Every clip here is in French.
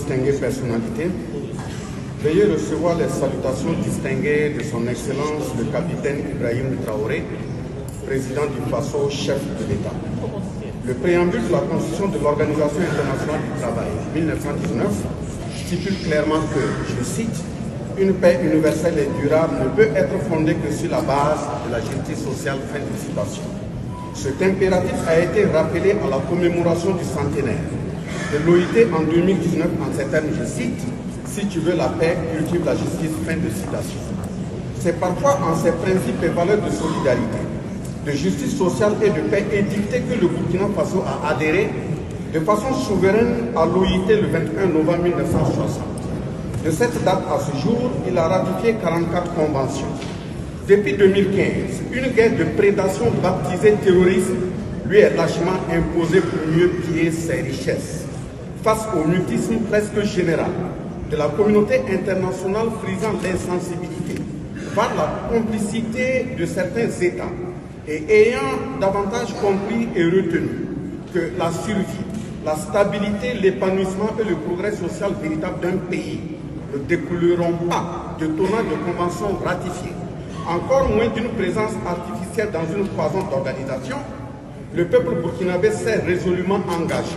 distinguées personnalités, veuillez recevoir les salutations distinguées de son Excellence le capitaine Ibrahim Traoré, président du FASO, chef de l'État. Le préambule de la Constitution de l'Organisation internationale du travail 1919 stipule clairement que, je cite, « Une paix universelle et durable ne peut être fondée que sur la base de la justice sociale ». Fin de citation. Cet impératif a été rappelé à la commémoration du centenaire de l'OIT en 2019 en ces termes, je cite, « Si tu veux la paix, cultive la justice ». Fin de citation. C'est parfois en ces principes et valeurs de solidarité, de justice sociale et de paix édictées que le Burkina Faso a adhéré de façon souveraine à l'OIT le 21 novembre 1960. De cette date à ce jour, il a ratifié 44 conventions. Depuis 2015, une guerre de prédation baptisée terrorisme lui est lâchement imposée pour mieux piller ses richesses. Face au mutisme presque général de la communauté internationale frisant l'insensibilité, par la complicité de certains États et ayant davantage compris et retenu que la survie, la stabilité, l'épanouissement et le progrès social véritable d'un pays ne découleront pas de tenants de conventions ratifiées, encore moins d'une présence artificielle dans une foison d'organisation, le peuple burkinabé s'est résolument engagé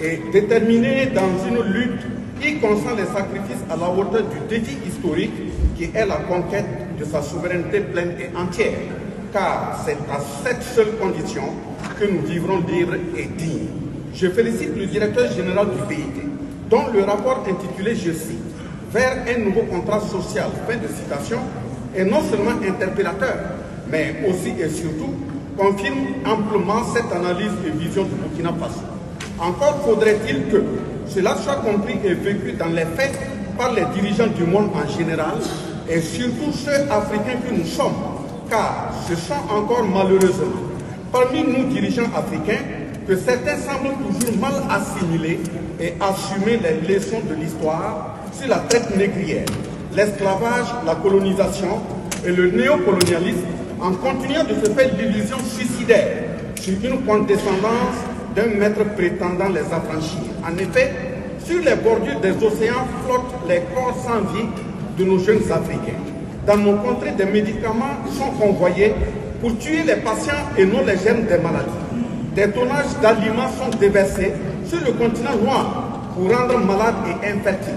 et déterminé dans une lutte qui consent les sacrifices à la hauteur du défi historique qui est la conquête de sa souveraineté pleine et entière, car c'est à cette seule condition que nous vivrons libres et dignes. Je félicite le directeur général du BIT, dont le rapport intitulé, je cite, « Vers un nouveau contrat social », fin de citation, est non seulement interpellateur, mais aussi et surtout confirme amplement cette analyse et vision du Burkina Faso. Encore faudrait-il que cela soit compris et vécu dans les faits par les dirigeants du monde en général et surtout ceux africains que nous sommes, car ce sont encore malheureusement parmi nous dirigeants africains que certains semblent toujours mal assimiler et assumer les leçons de l'histoire sur la traite négrière, l'esclavage, la colonisation et le néocolonialisme en continuant de se faire l'illusion suicidaire sur une condescendance d'un maître prétendant les affranchir. En effet, sur les bordures des océans flottent les corps sans vie de nos jeunes Africains. Dans nos contrées, des médicaments sont convoyés pour tuer les patients et non les germes des maladies. Des tonnages d'aliments sont déversés sur le continent noir pour rendre malades et infertiles.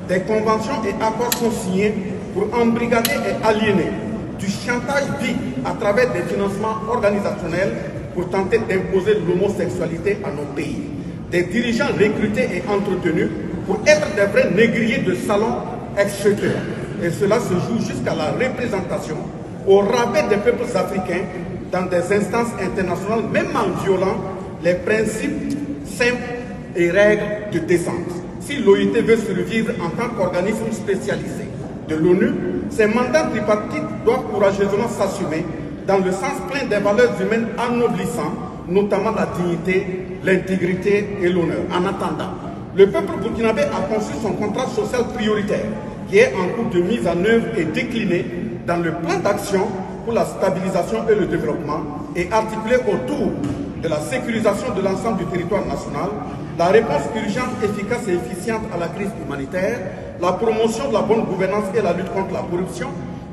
Des conventions et accords sont signés pour embrigader et aliéner. Du chantage dit à travers des financements organisationnels pour tenter d'imposer l'homosexualité à nos pays. Des dirigeants recrutés et entretenus pour être des vrais négriers de salon, etc. Et cela se joue jusqu'à la représentation au rabais des peuples africains dans des instances internationales, même en violant les principes simples et règles de décence. Si l'OIT veut survivre en tant qu'organisme spécialisé de l'ONU, ses mandats tripartites doivent courageusement s'assumer dans le sens plein des valeurs humaines ennoblissant, notamment la dignité, l'intégrité et l'honneur. En attendant, le peuple burkinabé a conçu son contrat social prioritaire qui est en cours de mise en œuvre et décliné dans le plan d'action pour la stabilisation et le développement et articulé autour de la sécurisation de l'ensemble du territoire national, la réponse urgente, efficace et efficiente à la crise humanitaire, la promotion de la bonne gouvernance et la lutte contre la corruption,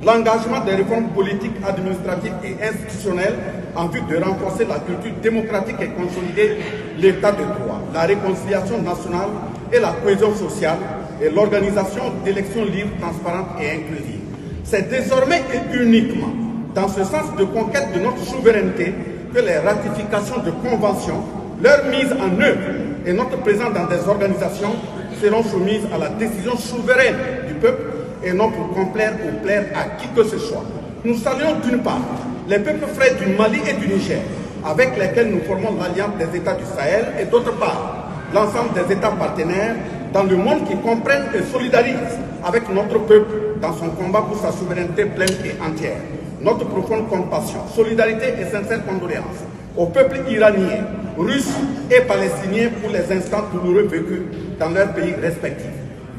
l'engagement des réformes politiques, administratives et institutionnelles en vue de renforcer la culture démocratique et consolider l'état de droit, la réconciliation nationale et la cohésion sociale et l'organisation d'élections libres, transparentes et inclusives. C'est désormais et uniquement dans ce sens de conquête de notre souveraineté que les ratifications de conventions, leur mise en œuvre et notre présence dans des organisations seront soumises à la décision souveraine du peuple et non pour complaire ou plaire à qui que ce soit. Nous saluons d'une part les peuples frères du Mali et du Niger, avec lesquels nous formons l'Alliance des États du Sahel, et d'autre part l'ensemble des États partenaires dans le monde qui comprennent et solidarisent avec notre peuple dans son combat pour sa souveraineté pleine et entière. Notre profonde compassion, solidarité et sincère condoléances au peuple iranien, russe et palestinien pour les instants douloureux vécus dans leurs pays respectifs.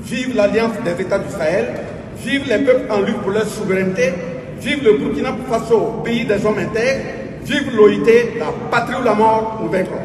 Vive l'Alliance des États du Sahel, vive les peuples en lutte pour leur souveraineté, vive le Burkina Faso, pays des hommes intègres, vive l'OIT, la patrie ou la mort, nous vaincrons.